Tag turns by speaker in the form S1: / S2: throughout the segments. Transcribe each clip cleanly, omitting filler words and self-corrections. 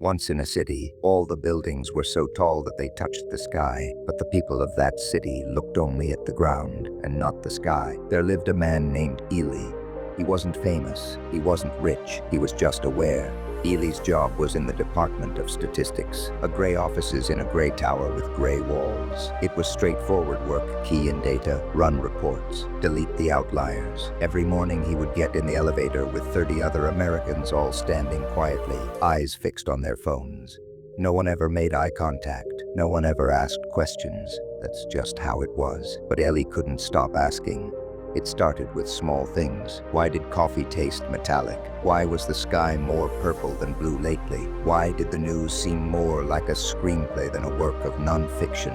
S1: Once in a city, all the buildings were so tall that they touched the sky, but the people of that city looked only at the ground and not the sky. There lived a man named Ely. He wasn't famous, he wasn't rich, he was just aware. Ely's job was in the Department of Statistics, a gray offices in a gray tower with gray walls. It was straightforward work: key in data, run reports, delete the outliers. Every morning he would get in the elevator with 30 other Americans all standing quietly, eyes fixed on their phones. No one ever made eye contact, no one ever asked questions. That's just how it was. But Ely couldn't stop asking. It started with small things. Why did coffee taste metallic? Why was the sky more purple than blue lately? Why did the news seem more like a screenplay than a work of non-fiction?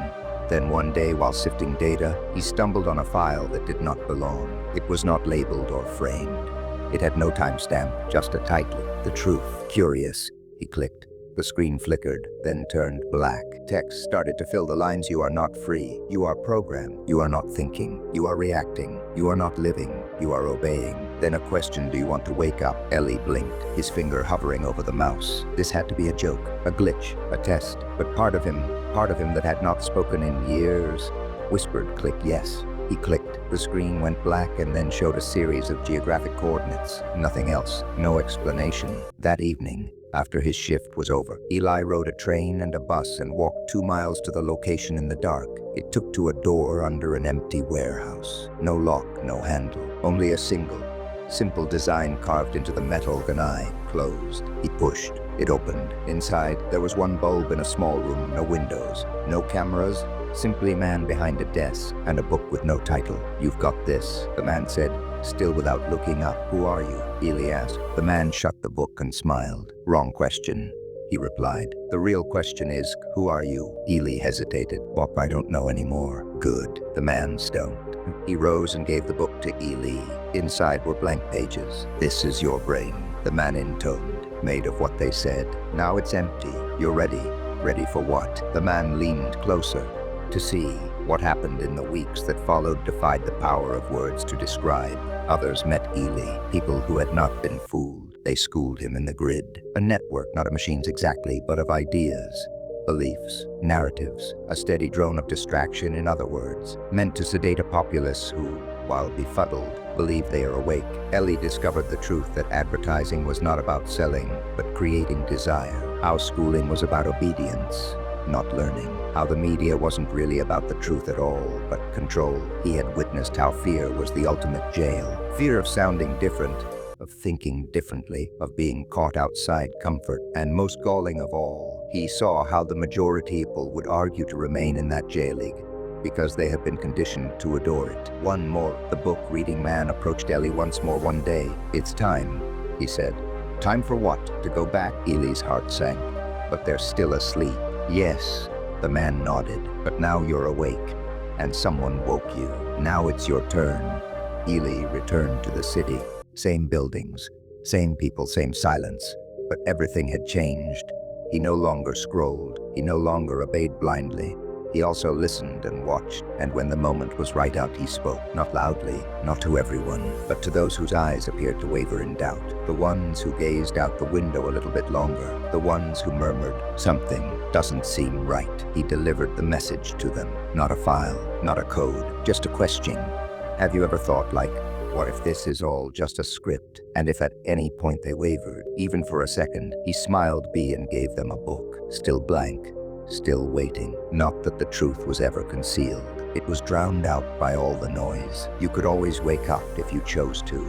S1: Then one day, while sifting data, he stumbled on a file that did not belong. It was not labeled or framed. It had no timestamp, just a title: The Truth. Curious, he clicked. The screen flickered, then turned black. Text started to fill the lines. You are not free. You are programmed. You are not thinking. You are reacting. You are not living. You are obeying. Then a question: do you want to wake up? Ely blinked, his finger hovering over the mouse. This had to be a joke, a glitch, a test. But part of him that had not spoken in years, whispered, "Click yes." He clicked. The screen went black and then showed a series of geographic coordinates. Nothing else. No explanation. That evening, after his shift was over, Ely rode a train and a bus and walked 2 miles to the location in the dark. It took to a door under an empty warehouse. No lock, no handle, only a simple design carved into the metal. An eye closed. He pushed. It opened. Inside, there was one bulb in a small room, no windows, no cameras, simply a man behind a desk and a book with no title. "You've got this," the man said, still without looking up. "Who are you?" Ely asked. The man shut the book and smiled. "Wrong question," he replied. "The real question is, who are you?" Ely hesitated. "Bob, I don't know anymore." "Good." The man stoned. He rose and gave the book to Ely. Inside were blank pages. "This is your brain," the man intoned, "made of what they said. Now it's empty. You're ready." "Ready for what?" The man leaned closer. To see. What happened in the weeks that followed defied the power of words to describe. Others met Ely, people who had not been fooled. They schooled him in the grid. A network, not of machines exactly, but of ideas, beliefs, narratives, a steady drone of distraction, in other words, meant to sedate a populace who, while befuddled, believe they are awake. Ely discovered the truth that advertising was not about selling, but creating desire. How schooling was about obedience, not learning. How the media wasn't really about the truth at all, but control. He had witnessed how fear was the ultimate jail. Fear of sounding different, of thinking differently, of being caught outside comfort. And most galling of all, he saw how the majority of people would argue to remain in that jail league because they had been conditioned to adore it. One more. The book-reading man approached Ely once more one day. "It's time," he said. "Time for what? To go back?" Ely's heart sank. "But they're still asleep." "Yes." The man nodded. "But now you're awake, and someone woke you. Now it's your turn." Ely returned to the city. Same buildings, same people, same silence. But everything had changed. He no longer scrolled. He no longer obeyed blindly. He also listened and watched, and when the moment was right out, he spoke. Not loudly, not to everyone, but to those whose eyes appeared to waver in doubt. The ones who gazed out the window a little bit longer. The ones who murmured, "Something doesn't seem right." He delivered the message to them. Not a file, not a code, just a question. Have you ever thought, like, what if this is all just a script? And if at any point they wavered, even for a second, he smiled and gave them a book, still blank, still waiting. Not that the truth was ever concealed. It was drowned out by all the noise. You could always wake up if you chose to.